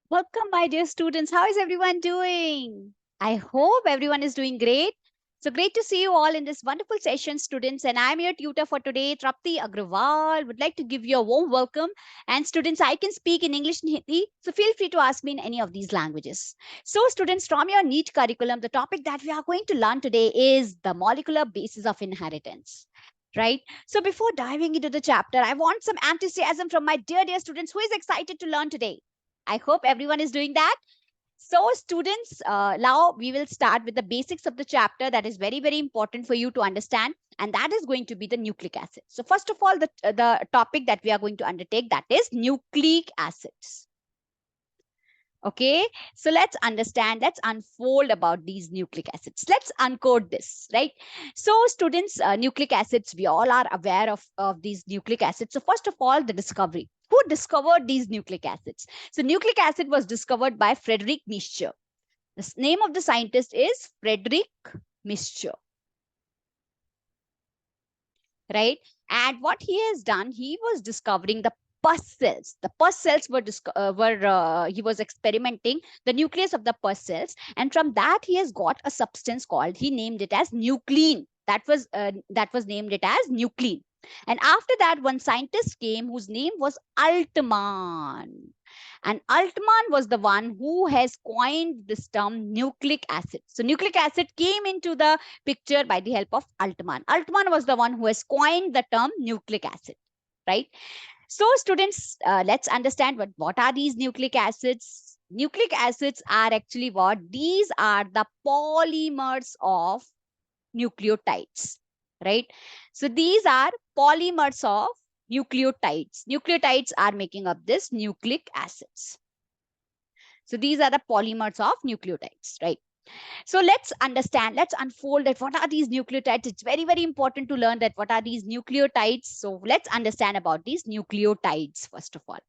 Welcome, my dear students. How is everyone doing? I hope everyone is doing great. So great to see you all in this wonderful session, students. And I'm your tutor for today, Trapti Agrawal. Would like to give you a warm welcome. And students, I can speak in English and Hindi, so feel free to ask me in any of these languages. So, students, from your NEET curriculum, the topic that we are going to learn today is the molecular basis of inheritance. Right. So before diving into the chapter, I want some enthusiasm from my dear students who is excited to learn today. I hope everyone is doing that. So students, now we will start with the basics of the chapter that is very important for you to understand. And that is going to be the nucleic acid. So first of all, the topic that we are going to undertake, that is nucleic acids. Okay, so let's understand, let's unfold about these nucleic acids. Let's uncode this, right? So students, nucleic acids, we all are aware of these nucleic acids. So first of all, the discovery. Who discovered these nucleic acids? So nucleic acid was discovered by Frederick Mitscher. The name of the scientist is Frederick Mitscher, right? And what he has done, he was discovering the pus cells. The pus cells he was experimenting the nucleus of the pus cells, and from that he has got a substance called, he named it as nuclein. That was named it as nuclein. And after that, one scientist came whose name was Altman. And Altman was the one who has coined this term nucleic acid. So nucleic acid came into the picture by the help of Altman. Altman was the one who has coined the term nucleic acid, right? So students, let's understand what are these nucleic acids. Nucleic acids are actually what? These are the polymers of nucleotides, right? So these are polymers of nucleotides. Nucleotides are making up this nucleic acids. So these are the polymers of nucleotides, right? So let's understand, let's unfold that what are these nucleotides. It's very important to learn that what are these nucleotides. So let's understand about these nucleotides first of all.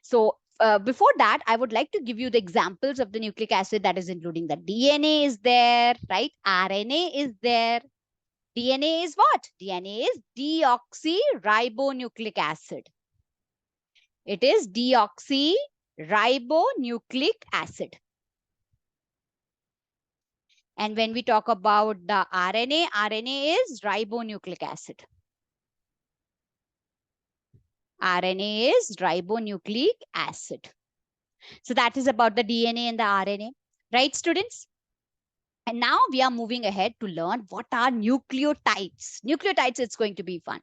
So before that, I would like to give you the examples of the nucleic acid, that is including the DNA is there, right? RNA is there. DNA is what? DNA is deoxyribonucleic acid. It is deoxyribonucleic acid. And when we talk about the RNA, RNA is ribonucleic acid. RNA is ribonucleic acid. So that is about the DNA and the RNA, right, students? And now we are moving ahead to learn what are nucleotides. Nucleotides, it's going to be fun.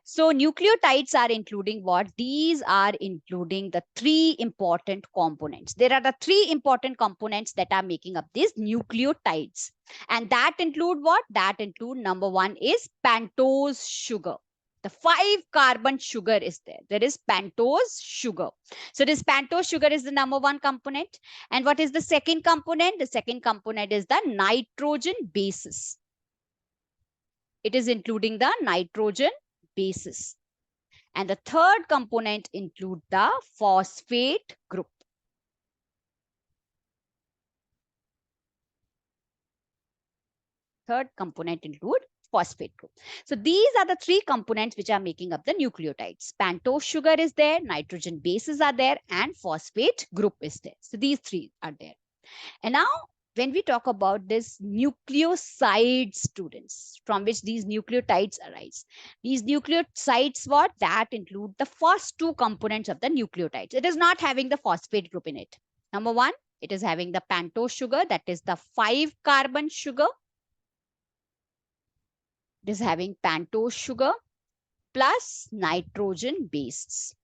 So nucleotides are including what? These are including the three important components. There are the three important components that are making up these nucleotides. And that include what? That include, number one is pentose sugar. The 5-carbon sugar is there. There is pentose sugar. So this pentose sugar is the number one component. And what is the second component? The second component is the nitrogen bases. It is including the nitrogen bases. And the third component include the phosphate group. Third component include phosphate group. So these are the three components which are making up the nucleotides. Pentose sugar is there, nitrogen bases are there, and phosphate group is there. So these three are there. And now when we talk about this nucleoside, students, from which these nucleotides arise, these nucleosides, what? That include the first two components of the nucleotides. It is not having the phosphate group in it. Number one, it is having the pentose sugar, that is the 5-carbon sugar. It is having pentose sugar plus nitrogen bases.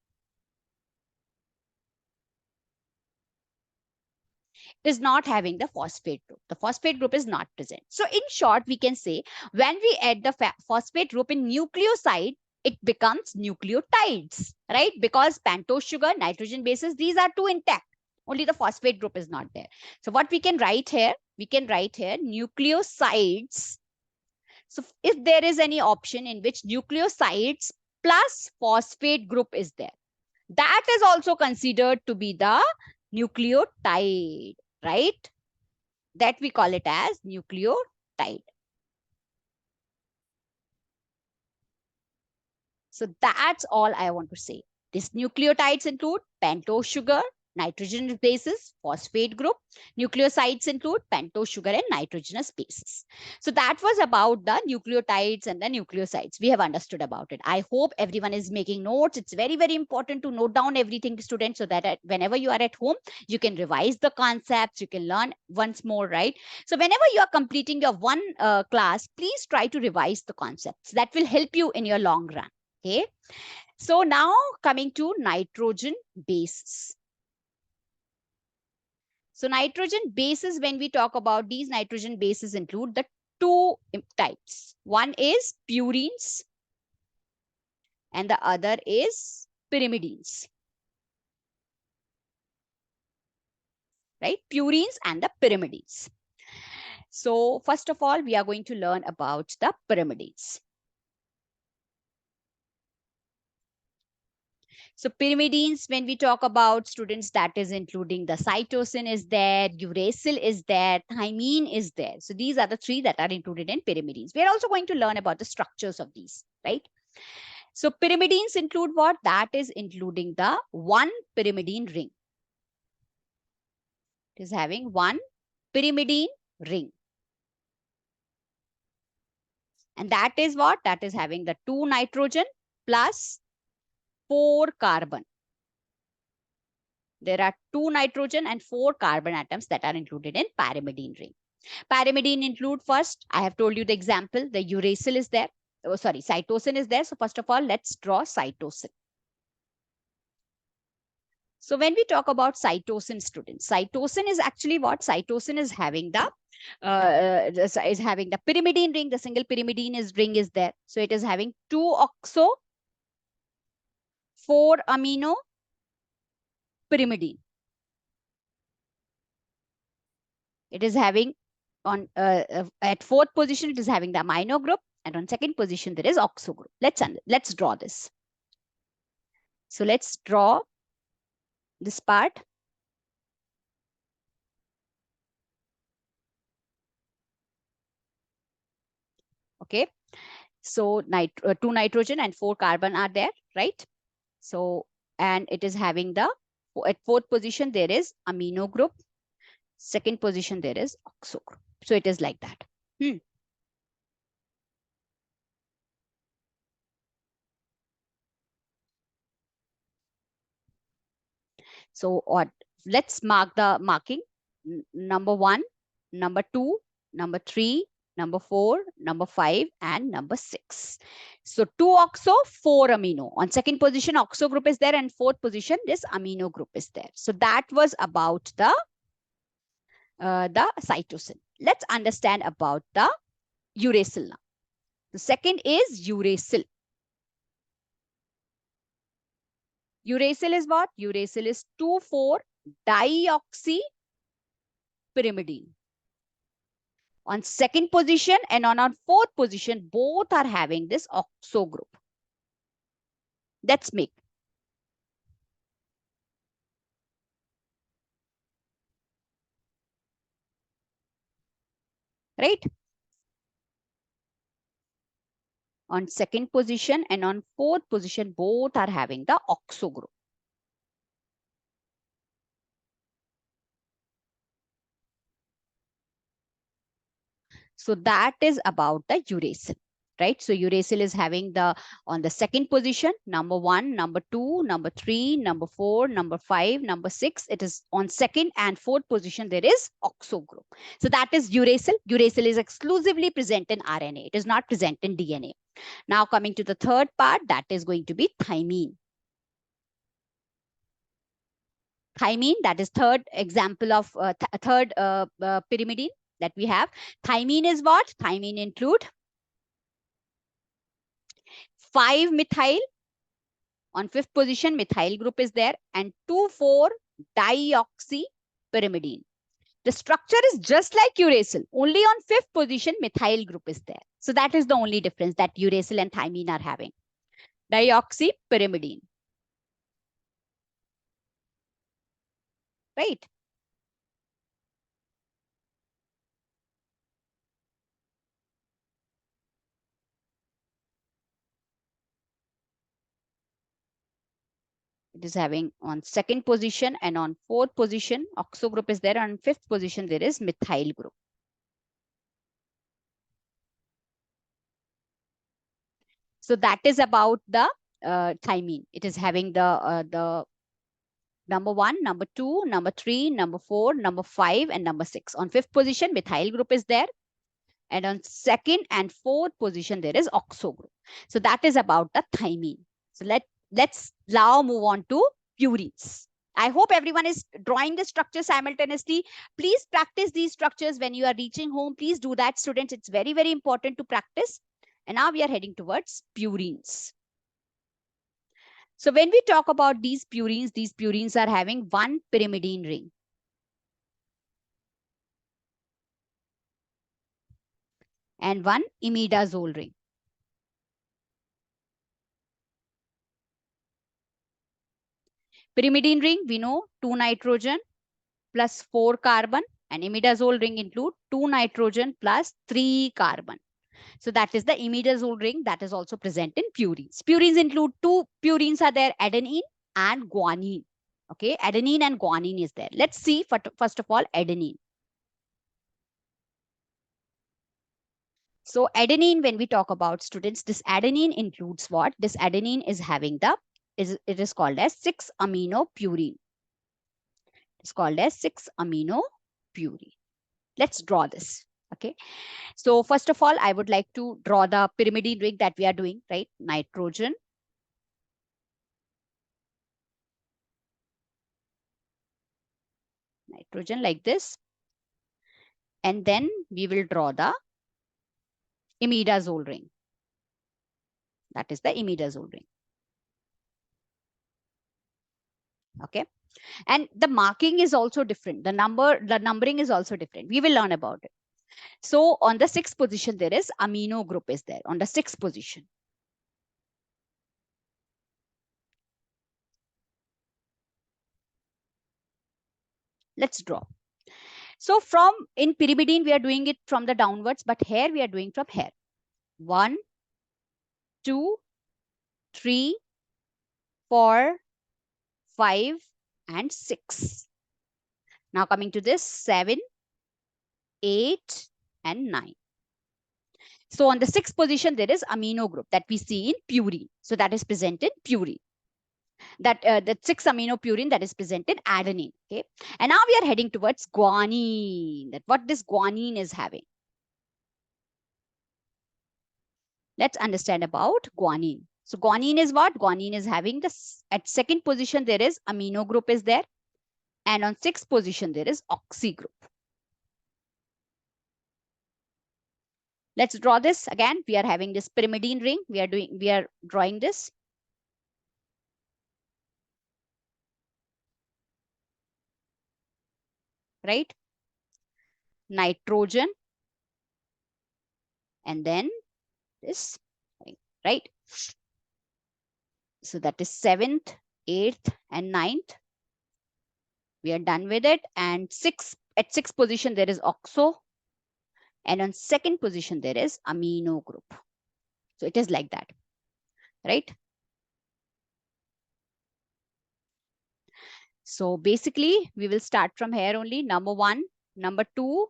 It is not having the phosphate group. The phosphate group is not present. So in short, we can say when we add the phosphate group in nucleoside, it becomes nucleotides, right? Because pentose sugar, nitrogen bases, these are two intact. Only the phosphate group is not there. So what we can write here? We can write here nucleosides. So if there is any option in which nucleosides plus phosphate group is there, that is also considered to be the nucleotide, right? That we call it as nucleotide. So that's all I want to say. These nucleotides include pentose sugar, Nitrogen bases, phosphate group. Nucleosides include pentose sugar and nitrogenous bases. So that was about the nucleotides and the nucleosides. We have understood about it. I hope everyone is making notes. It's very, very important to note down everything, students, so that whenever you are at home, you can revise the concepts, you can learn once more, right? So whenever you are completing your one class, please try to revise the concepts. That will help you in your long run. Okay. So now coming to nitrogen bases. So nitrogen bases, when we talk about these nitrogen bases, include the two types. One is purines and the other is pyrimidines. Right? Purines and the pyrimidines. So first of all, we are going to learn about the pyrimidines. So pyrimidines, when we talk about, students, that is including the cytosine is there, uracil is there, thymine is there. So these are the three that are included in pyrimidines. We are also going to learn about the structures of these, right? So pyrimidines include what? That is including the one pyrimidine ring. It is having one pyrimidine ring. And that is what? That is having the 2 nitrogen plus 4 carbon. There are 2 nitrogen and 4 carbon atoms that are included in pyrimidine ring. Pyrimidine include, first, I have told you the example, the uracil is there. Oh, sorry, cytosine is there. So first of all, let's draw cytosine. So when we talk about cytosine, students, cytosine is actually what? Cytosine is having the pyrimidine ring. The single pyrimidine ring is there. So it is having 2 oxo, 4 amino pyrimidine. It is having on at 4th position, it is having the amino group, and on 2nd position there is oxo group. Let's draw this. So let's draw this part. Okay. So 2 nitrogen and 4 carbon are there, right? So, and it is having the, at 4th position, there is amino group. 2nd position, there is oxo group. So it is like that. So let's mark the marking. Number 1, number 2, number 3, number 4, number 5, and number 6. So 2 oxo, 4 amino. On 2nd position, oxo group is there, and 4th position, this amino group is there. So that was about the cytosine. Let's understand about the uracil now. The second is uracil. Uracil is what? Uracil is 2,4-dioxypyrimidine. On 2nd position and on our 4th position, both are having this oxo group. That's make. Right? On 2nd position and on 4th position, both are having the oxo group. So that is about the uracil, right? So uracil is having the, on the 2nd position, number 1, number 2, number 3, number 4, number 5, number 6. It is on 2nd and 4th position, there is oxo group. So that is uracil. Uracil is exclusively present in RNA. It is not present in DNA. Now coming to the third part, that is going to be thymine. Thymine, that is third example of third pyrimidine that we have. Thymine is what? Thymine include 5-methyl. On 5th position, methyl group is there, and 2,4-dioxypyrimidine. The structure is just like uracil. Only on 5th position, methyl group is there. So that is the only difference that uracil and thymine are having. Dioxypyrimidine. Right? It is having on second position, and on fourth position, oxo group is there. On fifth position, there is methyl group. So that is about the thymine. It is having the number 1, number 2, number 3, number 4, number 5, and number 6. On fifth position, methyl group is there. And on second and fourth position, there is oxo group. So that is about the thymine. So let's now move on to purines. I hope everyone is drawing the structure simultaneously. Please practice these structures when you are reaching home. Please do that, students. It's very, very important to practice. And now we are heading towards purines. So when we talk about these purines are having one pyrimidine ring. And one imidazole ring. Pyrimidine ring, we know 2 nitrogen plus 4 carbon, and imidazole ring include 2 nitrogen plus 3 carbon. So that is the imidazole ring that is also present in purines. Purines include 2 purines are there, adenine and guanine. Okay, adenine and guanine is there. Let's see first of all adenine. So adenine, when we talk about, students, this adenine includes what? This adenine is having it is called as 6-amino purine. It's called as 6-amino purine. Let's draw this. Okay. So first of all, I would like to draw the pyrimidine ring that we are doing, right? Nitrogen. Nitrogen like this. And then we will draw the imidazole ring. That is the imidazole ring. Okay. And the marking is also different. The numbering is also different. We will learn about it. So on the 6th position, there is amino group is there on the 6th position. Let's draw. So in pyrimidine, we are doing it from the downwards, but here we are doing from here. 1, 2, 3, 4, 5, and 6. Now coming to this 7, 8, and 9. So on the 6th position, there is amino group that we see in purine. So that is present in purine. That 6-amino purine that is present in adenine. Okay. And now we are heading towards guanine. That what this guanine is having. Let's understand about guanine. So guanine is what? Guanine is having this at 2nd position, there is amino group is there. And on 6th position, there is oxy group. Let's draw this again. We are having this pyrimidine ring. We are drawing this. Right? Nitrogen. And then this, right? So that is 7th, 8th, and 9th. We are done with it. And at 6th position, there is oxo. And on 2nd position, there is amino group. So it is like that, right? So basically, we will start from here only. Number 1, number 2,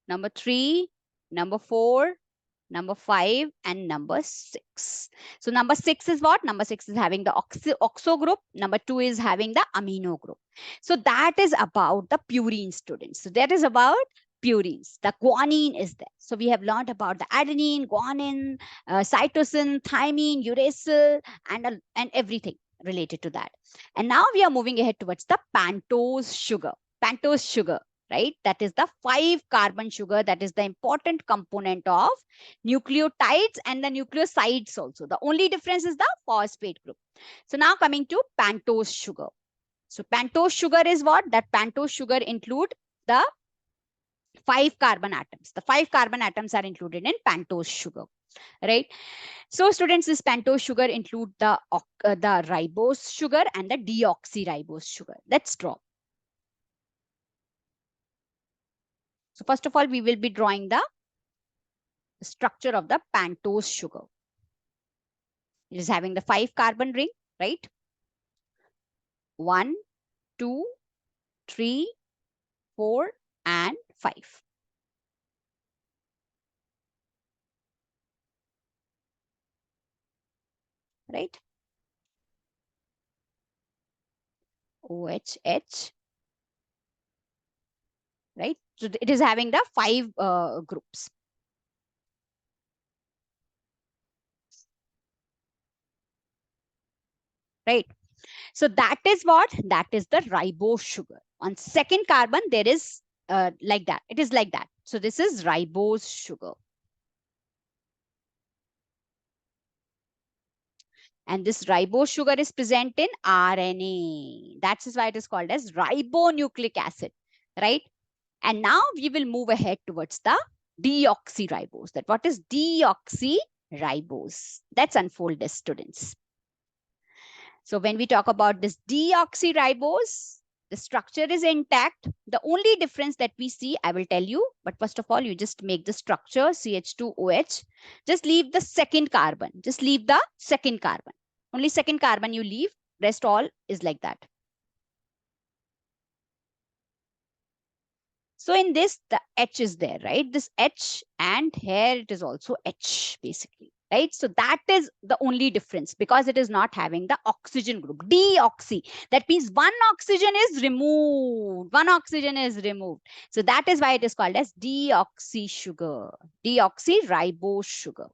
number 3, number 4, number 5, and number 6. So number 6 is what? Number 6 is having the oxo group. Number 2 is having the amino group. So that is about the purine, students. So that is about purines. The guanine is there. So we have learned about the adenine, guanine, cytosine, thymine, uracil, and everything related to that. And now we are moving ahead towards the pentose sugar. Pentose sugar, right? That is the 5-carbon sugar. That is the important component of nucleotides and the nucleosides also. The only difference is the phosphate group. So now coming to pentose sugar. So pentose sugar is what? That pentose sugar include the 5 carbon atoms. The 5 carbon atoms are included in pentose sugar, right? So students, this pentose sugar include the ribose sugar and the deoxyribose sugar. Let's draw. So first of all, we will be drawing the structure of the pentose sugar. It is having the 5 carbon ring, right? 1, 2, 3, 4, and 5. Right? OHH. Right? So it is having the 5 groups. Right? So that is what? That is the ribose sugar. On second carbon, there is like that. It is like that. So this is ribose sugar. And this ribose sugar is present in RNA. That's why it is called as ribonucleic acid, right? And now we will move ahead towards the deoxyribose. That what is deoxyribose? Let's unfold this, students. So when we talk about this deoxyribose, the structure is intact. The only difference that we see, I will tell you, but first of all, you just make the structure CH2OH. Just leave the second carbon. Just leave the second carbon. Only second carbon you leave. Rest all is like that. So in this, the H is there, right? This H, and here it is also H basically, right? So that is the only difference because it is not having the oxygen group, deoxy. That means one oxygen is removed. One oxygen is removed. So that is why it is called as deoxy sugar, deoxyribose sugar.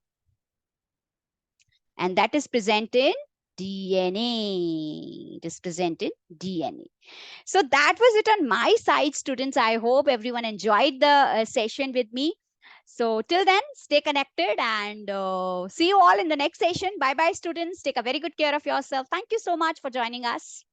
And that is present in DNA. It is present in DNA. So that was it on my side, students. I hope everyone enjoyed the session with me. So till then, stay connected and see you all in the next session. Bye-bye, students. Take a very good care of yourself. Thank you so much for joining us.